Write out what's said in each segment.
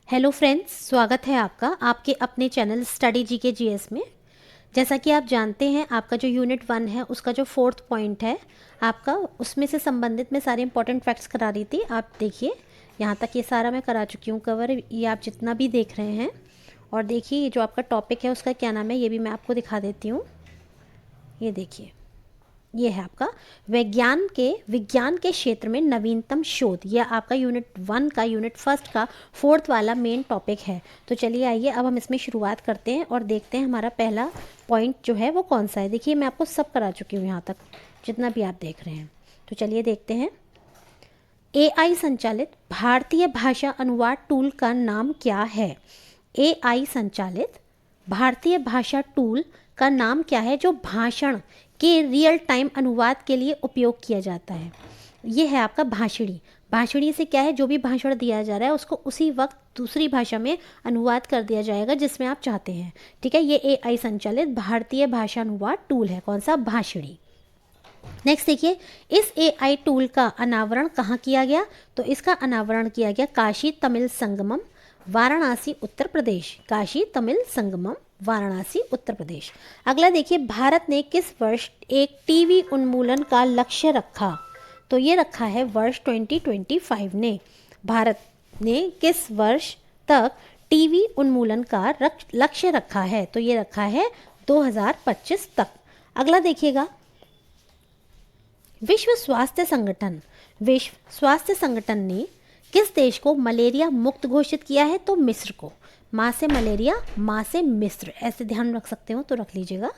Hello friends, स्वागत है आपका आपके अपने चैनल स्टडी जीके जीएस में। जैसा कि आप जानते हैं, आपका जो यूनिट 1 है उसका जो 4th पॉइंट है आपका, उसमें से संबंधित मैं सारे इंपॉर्टेंट फैक्ट्स करा रही थी। आप देखिए, यहाँ तक ये सारा मैं करा चुकी हूँ कवर, ये आप जितना भी देख रहे हैं। और देखिए, ये जो आपका टॉपिक है उसका क्या नाम है ये भी मैं आपको दिखा देती हूँ। ये देखिए, ये है आपका विज्ञान के क्षेत्र में नवीनतम शोध। यह आपका यूनिट 1 का, यूनिट 1 का 4th वाला मेन टॉपिक है। तो चलिए आइए अब हम इसमें शुरुआत करते हैं और देखते हैं हमारा पहला पॉइंट जो है वो कौन सा है। देखिए, मैं आपको सब करा चुकी हूँ यहाँ तक, जितना भी आप देख रहे हैं। तो चलिए देखते हैं। एआई संचालित भारतीय भाषा अनुवाद टूल का नाम क्या है? एआई संचालित भारतीय भाषा टूल का नाम क्या है जो भाषण के रियल टाइम अनुवाद के लिए उपयोग किया जाता है? ये है आपका भाषिणी। भाषिणी से क्या है, जो भी भाषण दिया जा रहा है उसको उसी वक्त दूसरी भाषा में अनुवाद कर दिया जाएगा जिसमें आप चाहते हैं। ठीक है, ये एआई संचालित भारतीय भाषा अनुवाद टूल है। कौन सा? भाषिणी। नेक्स्ट देखिए, इस एआई टूल का अनावरण कहाँ किया गया? तो इसका अनावरण किया गया काशी तमिल संगमम, वाराणसी, उत्तर प्रदेश। काशी तमिल संगमम, वाराणसी, उत्तर प्रदेश। अगला देखिए, भारत ने किस वर्ष एक टीवी उन्मूलन का लक्ष्य रखा? तो ये रखा है वर्ष 2025 ने। भारत ने किस वर्ष तक टीवी उन्मूलन का लक्ष्य रखा है? तो ये रखा है 2025 तक। अगला देखिएगा, विश्व स्वास्थ्य संगठन ने किस देश को मलेरिया मुक्त घोषित किया है? तो मिस्र को। माँ से मलेरिया, माँ से मिस्र, ऐसे ध्यान रख सकते हो तो रख लीजिएगा।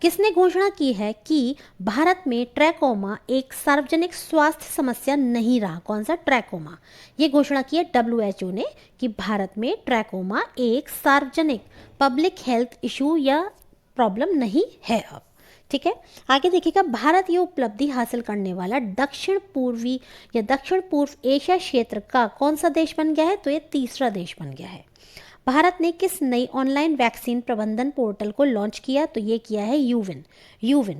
किसने घोषणा की है कि भारत में ट्रैकोमा एक सार्वजनिक स्वास्थ्य समस्या नहीं रहा? कौन सा? ट्रैकोमा। ये घोषणा की है WHO ने कि भारत में ट्रैकोमा एक सार्वजनिक पब्लिक हेल्थ इशू या प्रॉब्लम नहीं है अब। ठीक है, आगे देखिएगा, भारत ये उपलब्धि हासिल करने वाला दक्षिण पूर्व एशिया क्षेत्र का कौन सा देश बन गया है? तो ये तीसरा देश बन गया है। भारत ने किस नई ऑनलाइन वैक्सीन प्रबंधन पोर्टल को लॉन्च किया? तो ये किया है यूविन।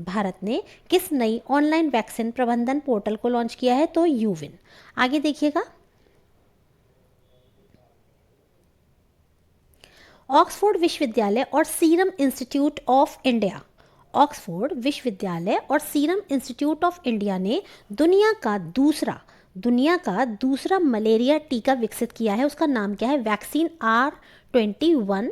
भारत ने किस नई ऑनलाइन वैक्सीन प्रबंधन पोर्टल को लॉन्च किया है? तो यूविन। आगे देखिएगा, ऑक्सफोर्ड विश्वविद्यालय और सीरम इंस्टीट्यूट ऑफ इंडिया ने दुनिया का दूसरा मलेरिया टीका विकसित किया है। उसका नाम क्या है? वैक्सीन R21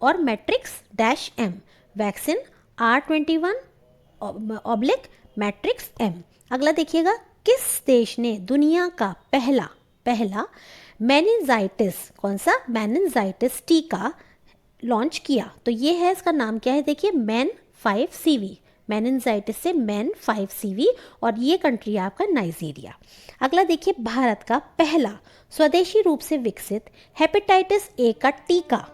और मैट्रिक्स-M। वैक्सीन R21/मैट्रिक्स-M। अगला देखिएगा, किस देश ने दुनिया का पहला मेनिंजाइटिस, कौन सा? मेनिंजाइटिस टीका लॉन्च किया? तो ये है, इसका नाम क्या है? देखिए, MEN5CV। मेनिंजाइटिस से MEN5CV, और ये कंट्री है आपका नाइजीरिया। अगला देखिए, भारत का पहला स्वदेशी रूप से विकसित हेपेटाइटिस ए का टीका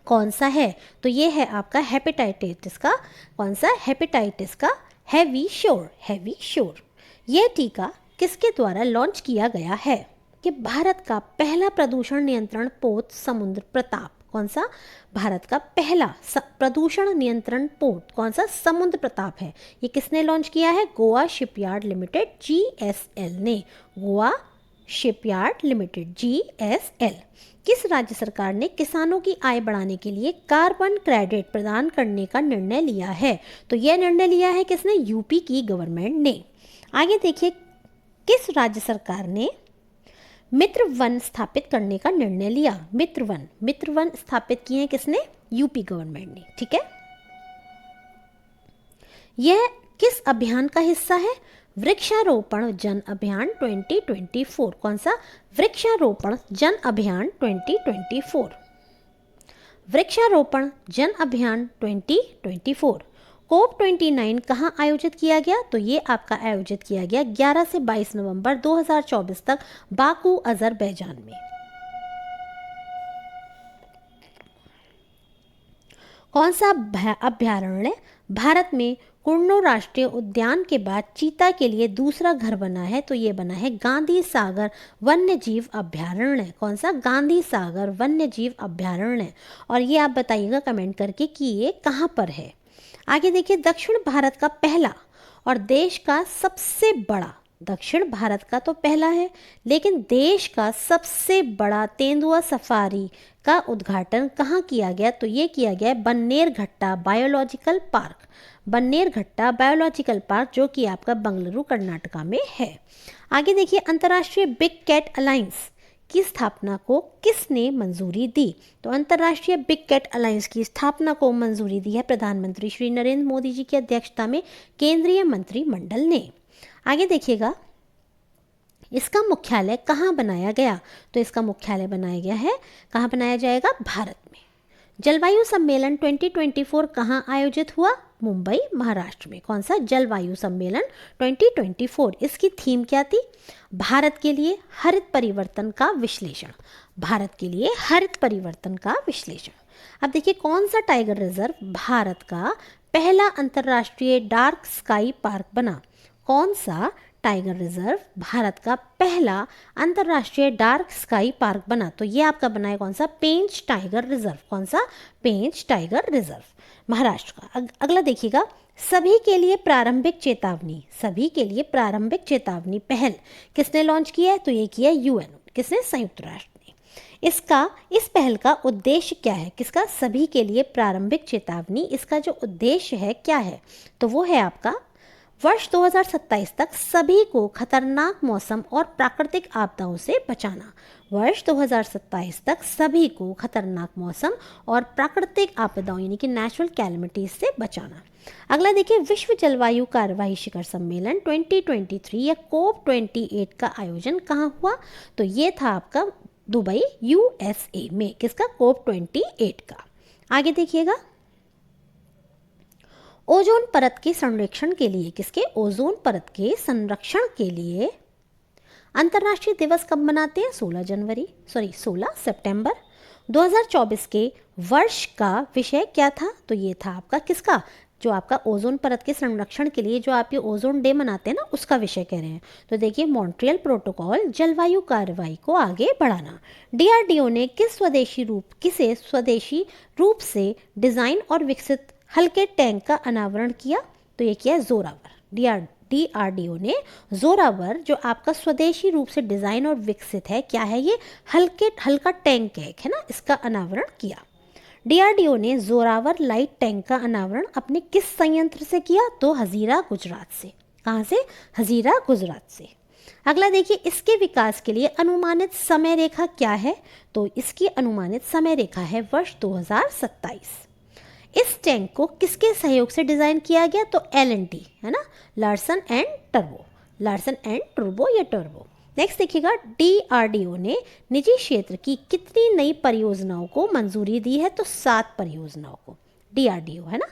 कौन सा है? तो ये है आपका हेपेटाइटिस का, कौन सा? हेपेटाइटिस का हैवी-श्योर। यह टीका किसके द्वारा लॉन्च किया गया है? कि भारत का पहला प्रदूषण नियंत्रण पोत समुद्र प्रताप। कौन सा? भारत का पहला प्रदूषण नियंत्रण पोत कौन सा? समुद्र प्रताप है। ये किसने लॉन्च किया है? गोवा शिपयार्ड लिमिटेड, GSL ने। Goa shipyard limited, GSL। किस राज्य सरकार ने किसानों की आय बढ़ाने के लिए कार्बन क्रेडिट प्रदान करने का निर्णय लिया है? तो यह निर्णय लिया है किसने? यूपी की गवर्नमेंट ने। आगे देखिए, किस राज्य सरकार ने मित्र वन स्थापित करने का निर्णय लिया? मित्र वन स्थापित किए हैं किसने? यूपी गवर्नमेंट ने। ठीक है, यह किस अभियान का हिस्सा है? वृक्षारोपण जन अभियान 2024। कौन सा? वृक्षारोपण जन अभियान 2024। वृक्षारोपण जन अभियान 2024। COP29 कहाँ आयोजित किया गया? तो ये आपका आयोजित किया गया 11 से 22 नवंबर 2024 तक बाकू, अजरबैजान में। कौन सा अभ्यारण्य भारत में कुर्नो राष्ट्रीय उद्यान के बाद चीता के लिए दूसरा घर बना है? तो ये बना है गांधी सागर वन्य जीव अभ्यारण्य। कौन सा? गांधी सागर वन्य जीव अभ्यारण्य। और ये आप बताइएगा कमेंट करके कि ये कहाँ पर है। आगे देखिए, दक्षिण भारत का पहला और देश का सबसे बड़ा दक्षिण भारत का तो पहला है, लेकिन देश का सबसे बड़ा तेंदुआ सफारी का उद्घाटन कहाँ किया गया? तो ये किया गया है Bannerghatta biological park. Bannerghatta biological park जो कि आपका बंगलुरु कर्नाटका में है। आगे देखिए, अंतर्राष्ट्रीय बिग कैट अलायंस की स्थापना को किसने मंजूरी दी? तो अंतर्राष्ट्रीय बिग कैट अलायंस की स्थापना को मंजूरी दी है प्रधानमंत्री श्री नरेंद्र मोदी जी की अध्यक्षता में केंद्रीय मंत्रिमंडल ने। आगे देखिएगा, इसका मुख्यालय कहाँ बनाया गया? तो इसका मुख्यालय बनाया गया है, कहाँ बनाया जाएगा? भारत में। जलवायु सम्मेलन 2024 कहाँ आयोजित हुआ? मुंबई, महाराष्ट्र में। कौन सा? जलवायु सम्मेलन 2024। इसकी थीम क्या थी? भारत के लिए हरित परिवर्तन का विश्लेषण। भारत के लिए हरित परिवर्तन का विश्लेषण। अब देखिए, कौन सा टाइगर रिजर्व भारत का पहला अंतर्राष्ट्रीय डार्क स्काई पार्क बना? कौन सा टाइगर रिजर्व भारत का पहला अंतर्राष्ट्रीय डार्क स्काई पार्क बना? तो ये आपका बना है कौन सा? पेंच टाइगर रिजर्व। कौन सा? पेंच टाइगर रिजर्व, महाराष्ट्र का। अगला देखिएगा, सभी के लिए प्रारंभिक चेतावनी। सभी के लिए प्रारंभिक चेतावनी पहल किसने लॉन्च किया है? तो ये किया यूएन। किसने? संयुक्त राष्ट्र ने। इस पहल का उद्देश्य क्या है? किसका? सभी के लिए प्रारंभिक चेतावनी। इसका जो उद्देश्य है क्या है? तो वो है आपका वर्ष 2027 तक सभी को खतरनाक मौसम और प्राकृतिक आपदाओं से बचाना। वर्ष 2027 तक सभी को खतरनाक मौसम और प्राकृतिक आपदाओं यानी कि नेचुरल कैलेमिटीज से बचाना। अगला देखिए, विश्व जलवायु कार्यवाही शिखर सम्मेलन 2023 या कोप 28 का आयोजन कहाँ हुआ? तो ये था आपका दुबई, यूएसए में। किसका? कोप 28 का। आगे देखिएगा, ओजोन परत के संरक्षण के लिए, किसके? ओजोन परत के संरक्षण के लिए अंतर्राष्ट्रीय दिवस कब मनाते हैं? 16 सितंबर। 2024 के वर्ष का विषय क्या था? तो ये था आपका किसका? जो आपका ओजोन परत के संरक्षण के लिए जो आप ये ओजोन डे मनाते हैं ना, उसका विषय कह रहे हैं। तो देखिए, मॉन्ट्रियल प्रोटोकॉल, जलवायु कार्रवाई को आगे बढ़ाना। डीआरडीओ ने किसे स्वदेशी रूप से डिजाइन और विकसित हल्के टैंक का अनावरण किया? तो ये किया जोरावर। डीआरडीओ ने जोरावर जो आपका स्वदेशी रूप से डिजाइन और विकसित है, क्या है ये? हल्का टैंक है ना, इसका अनावरण किया। डीआरडीओ ने जोरावर लाइट टैंक का अनावरण अपने किस संयंत्र से किया? तो हजीरा, गुजरात से। कहाँ से? हजीरा, गुजरात से। अगला देखिए, इसके विकास के लिए अनुमानित समय रेखा क्या है? तो इसकी अनुमानित समय रेखा है वर्ष 2027। इस टैंक को किसके सहयोग से डिजाइन किया गया? तो L&T है ना, लार्सन एंड टर्बो या टर्बो। नेक्स्ट देखिएगा, डीआरडीओ ने निजी क्षेत्र की कितनी नई परियोजनाओं को मंजूरी दी है? तो 7 परियोजनाओं को। डीआरडीओ है ना,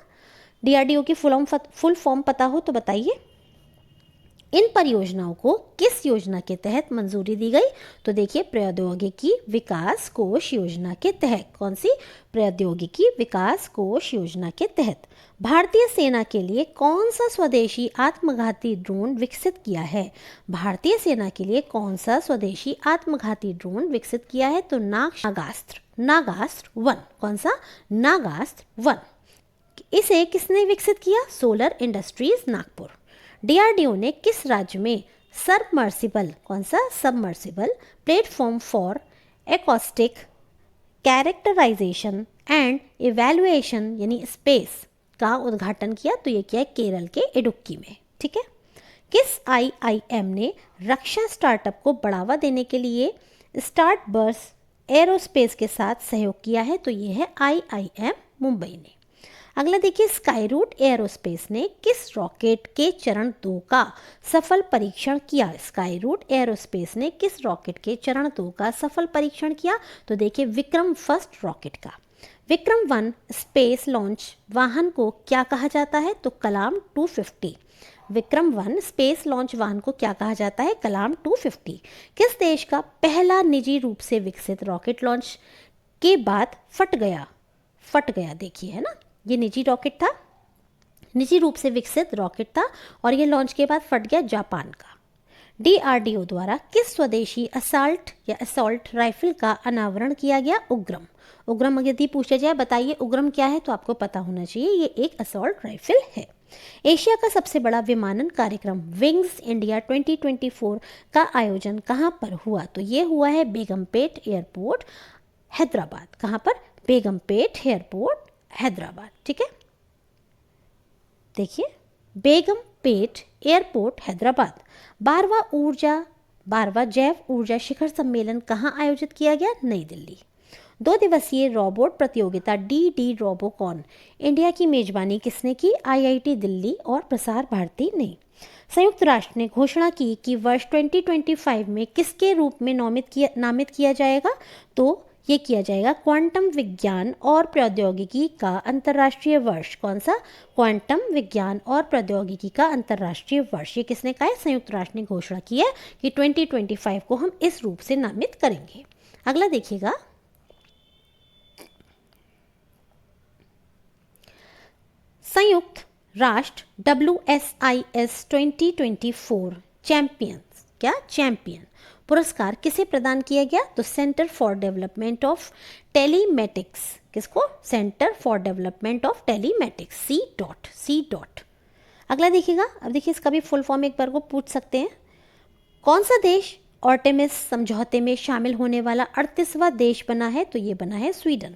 डीआरडीओ की फुल फॉर्म पता हो तो बताइए। इन परियोजनाओं को किस योजना के तहत मंजूरी दी गई? तो देखिए, प्रौद्योगिकी विकास कोष योजना के तहत। कौन सी? प्रौद्योगिकी विकास कोष योजना के तहत। भारतीय सेना के लिए कौन सा स्वदेशी आत्मघाती ड्रोन विकसित किया है? भारतीय सेना के लिए कौन सा स्वदेशी आत्मघाती ड्रोन विकसित किया है? तो नागास्त्र 1। कौन सा? नागास्त्र 1। इसे किसने विकसित किया? Solar industries, Nagpur. डीआरडीओ ने किस राज्य में सबमर्सिबल, कौन सा? Submersible platform for acoustic characterization and evaluation यानी स्पेस का उद्घाटन किया? तो ये किया है केरल के इडुक्की में। ठीक है। किस आईआईएम ने रक्षा स्टार्टअप को बढ़ावा देने के लिए स्टार्टबर्स एरोस्पेस के साथ सहयोग किया है? तो ये है आईआईएम मुंबई ने। अगला देखिए, स्काईरूट एरोस्पेस ने किस रॉकेट के चरण 2 का सफल परीक्षण किया? स्काईरूट एरोस्पेस ने किस रॉकेट के चरण 2 का सफल परीक्षण किया? तो देखिए, विक्रम फर्स्ट रॉकेट का। विक्रम 1 स्पेस लॉन्च वाहन को क्या कहा जाता है? तो कलाम 250। विक्रम 1 स्पेस लॉन्च वाहन को क्या कहा जाता है? कलाम 250। किस देश का पहला निजी रूप से विकसित रॉकेट लॉन्च के बाद फट गया? देखिए, है ना, ये निजी रॉकेट था, निजी रूप से विकसित रॉकेट था और ये लॉन्च के बाद फट गया, जापान का। डीआरडीओ द्वारा किस स्वदेशी असॉल्ट राइफल का अनावरण किया गया? उग्रम यदि पूछा जाए बताइए उग्रम क्या है, तो आपको पता होना चाहिए, ये एक असॉल्ट राइफल है। एशिया का सबसे बड़ा विमानन कार्यक्रम विंग्स इंडिया 2024 का आयोजन कहाँ पर हुआ? तो ये हुआ है बेगमपेट एयरपोर्ट, हैदराबाद। कहाँ पर? बेगमपेट एयरपोर्ट, हैदराबाद। ठीक है, देखिए बेगमपेट एयरपोर्ट, हैदराबाद। 12वां जैव ऊर्जा शिखर सम्मेलन कहाँ आयोजित किया गया? नई दिल्ली। 2 दिवसीय रोबोट प्रतियोगिता डी रोबोकॉन इंडिया की मेजबानी किसने की? आईआईटी दिल्ली और प्रसार भारती ने। संयुक्त राष्ट्र ने घोषणा की कि वर्ष 2025 में किसके रूप में नामित किया जाएगा? तो ये किया जाएगा क्वांटम विज्ञान और प्रौद्योगिकी का अंतर्राष्ट्रीय वर्ष। कौन सा? क्वांटम विज्ञान और प्रौद्योगिकी का अंतर्राष्ट्रीय वर्ष। ये किसने कहा है? संयुक्त राष्ट्र ने घोषणा की है कि 2025 को हम इस रूप से नामित करेंगे। अगला देखिएगा, संयुक्त राष्ट्र WSIS 2024 चैंपियंस, क्या? चैंपियन पुरस्कार किसे प्रदान किया गया? तो centre for development of telematics. किसको? Centre for development of telematics, C dot. अगला देखिएगा, अब देखिए इसका भी फुल फॉर्म एक बार को पूछ सकते हैं। कौन सा देश आर्टेमिस समझौते में शामिल होने वाला 38वां देश बना है? तो ये बना है स्वीडन।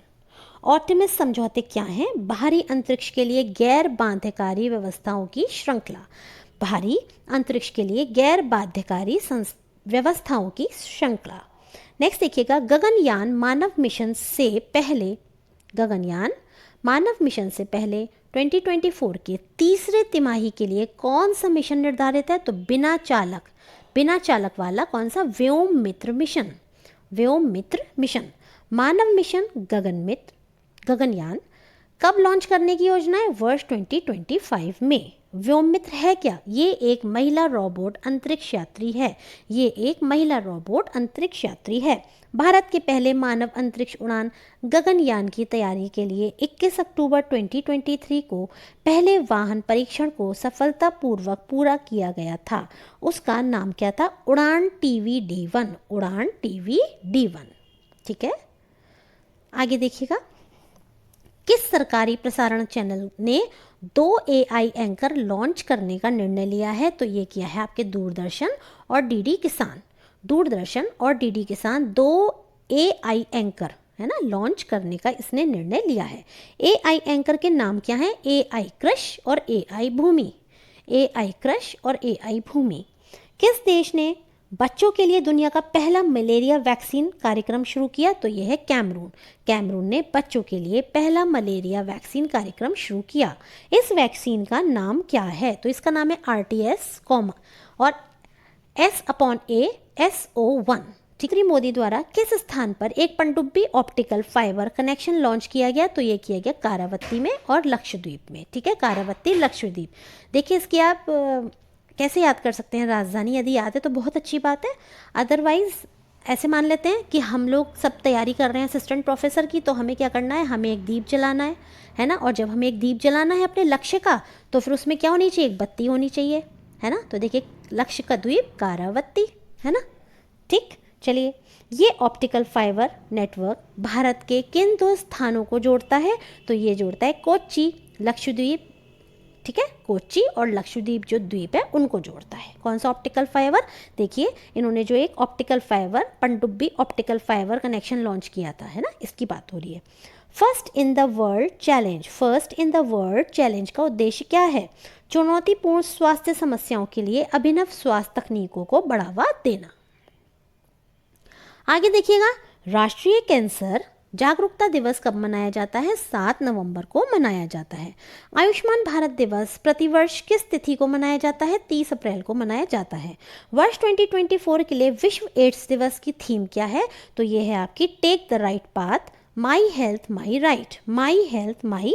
आर्टेमिस समझौते क्या हैं? बाहरी अंतरिक्ष के लिए गैर बाध्यकारी व्यवस्थाओं की श्रृंखला। बाहरी अंतरिक्ष के लिए गैर बाध्यकारी व्यवस्थाओं की श्रृंखला। नेक्स्ट देखिएगा, गगनयान मानव मिशन से पहले 2024 के तीसरे तिमाही के लिए कौन सा मिशन निर्धारित है? तो बिना चालक वाला कौन सा? व्योममित्र मिशन। मानव मिशन गगनयान कब लॉन्च करने की योजना है? वर्ष 2025 में। व्योममित्र है क्या? ये एक महिला रोबोट अंतरिक्ष यात्री है। भारत के पहले मानव अंतरिक्ष उड़ान गगनयान की तैयारी के लिए 21 अक्टूबर 2023 को पहले वाहन परीक्षण को सफलतापूर्वक पूरा किया गया था। उसका नाम क्या था? उड़ान TVD1। ठीक है, आगे देखिएगा, किस सरकारी प्रसारण चैनल ने 2 AI एंकर लॉन्च करने का निर्णय लिया है? तो ये किया है आपके दूरदर्शन और डीडी किसान 2 AI एंकर है ना लॉन्च करने का इसने निर्णय लिया है। AI एंकर के नाम क्या है? AI कृष और AI भूमि। किस देश ने बच्चों के लिए दुनिया का पहला मलेरिया वैक्सीन कार्यक्रम शुरू किया? तो यह है कैमरून ने बच्चों के लिए पहला मलेरिया वैक्सीन कार्यक्रम शुरू किया। इस वैक्सीन का नाम क्या है? तो इसका नाम है RTS और S/A/SO1। श्री मोदी द्वारा किस स्थान पर एक पनडुब्बी ऑप्टिकल फाइबर कनेक्शन लॉन्च किया गया? तो ये किया गया कारावती में और लक्षद्वीप में। ठीक है, कारावती, लक्षद्वीप। देखिए इसकी आप कैसे याद कर सकते हैं? राजधानी यदि याद है तो बहुत अच्छी बात है, अदरवाइज ऐसे मान लेते हैं कि हम लोग सब तैयारी कर रहे हैं असिस्टेंट प्रोफेसर की, तो हमें क्या करना है? हमें एक दीप जलाना है ना। और जब हमें एक दीप जलाना है अपने लक्ष्य का, तो फिर उसमें क्या होनी चाहिए? एक बत्ती होनी चाहिए, है ना। तो देखिए लक्ष्य का द्वीप कारावती, है ना। ठीक, चलिए, ये ऑप्टिकल फाइबर नेटवर्क भारत के किन 2 स्थानों को जोड़ता है? तो ये जोड़ता है कोच्चि, लक्षद्वीप। ठीक है, कोच्चि और लक्षद्वीप जो द्वीप है उनको जोड़ता है। कौन सा ऑप्टिकल फाइबर? देखिए इन्होंने जो एक ऑप्टिकल फाइबर पनडुब्बी ऑप्टिकल फाइबर कनेक्शन लॉन्च किया था, है ना, इसकी बात हो रही है। First in the world challenge का उद्देश्य क्या है? चुनौतीपूर्ण स्वास्थ्य समस्याओं के लिए अभिनव स्वास्थ्य तकनीकों को बढ़ावा देना। आगे देखिएगा, राष्ट्रीय कैंसर जागरूकता दिवस कब मनाया जाता है? 7 नवंबर को मनाया जाता है। आयुष्मान भारत दिवस प्रतिवर्ष किस तिथि को मनाया जाता है? 30 अप्रैल को मनाया जाता है। वर्ष 2024 के लिए विश्व एड्स दिवस की थीम क्या है? तो ये है आपकी take the right path, my health my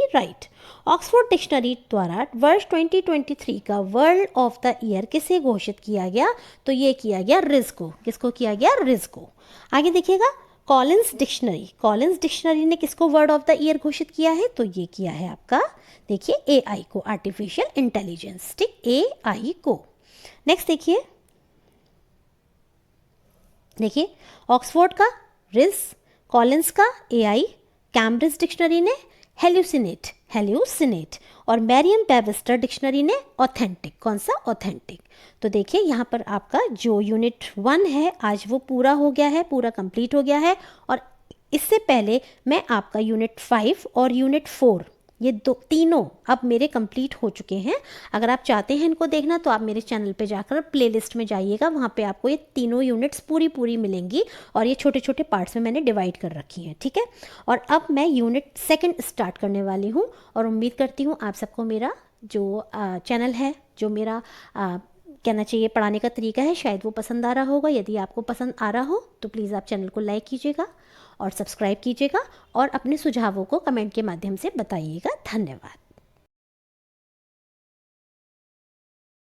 right. Oxford dictionary द्वारा वर्ष 2023 का वर्ल्ड ऑफ द ईयर किसे घोषित किया गया? तो ये किया गया रिज को। किसको किया गया? रिज को। आगे देखिएगा, कॉलिंस डिक्शनरी ने किसको वर्ड ऑफ द ईयर घोषित किया है? तो ये किया है आपका, देखिए AI को, आर्टिफिशियल इंटेलिजेंस। ठीक, AI को। नेक्स्ट देखिए ऑक्सफोर्ड का रिज, कॉलिंस का AI, कैम्ब्रिज डिक्शनरी ने हेल्यूसिनेट हेल्यूसिनेट, और मैरियम वेबस्टर डिक्शनरी ने ऑथेंटिक। कौन सा? ऑथेंटिक। तो देखिए यहाँ पर आपका जो यूनिट 1 है आज वो पूरा हो गया है, पूरा कंप्लीट हो गया है। और इससे पहले मैं आपका यूनिट 5 और यूनिट 4 ये तीनों अब मेरे कंप्लीट हो चुके हैं। अगर आप चाहते हैं इनको देखना तो आप मेरे चैनल पे जाकर प्लेलिस्ट में जाइएगा, वहाँ पे आपको ये तीनों यूनिट्स पूरी पूरी मिलेंगी और ये छोटे छोटे पार्ट्स में मैंने डिवाइड कर रखी हैं, ठीक है। और अब मैं यूनिट 2 स्टार्ट करने वाली हूँ और उम्मीद करती हूँ आप सबको मेरा जो चैनल है, जो मेरा कहना चाहिए पढ़ाने का तरीका है, शायद वो पसंद आ रहा होगा। यदि आपको पसंद आ रहा हो तो प्लीज़ आप चैनल को लाइक कीजिएगा और सब्सक्राइब कीजिएगा और अपने सुझावों को कमेंट के माध्यम से बताइएगा। धन्यवाद।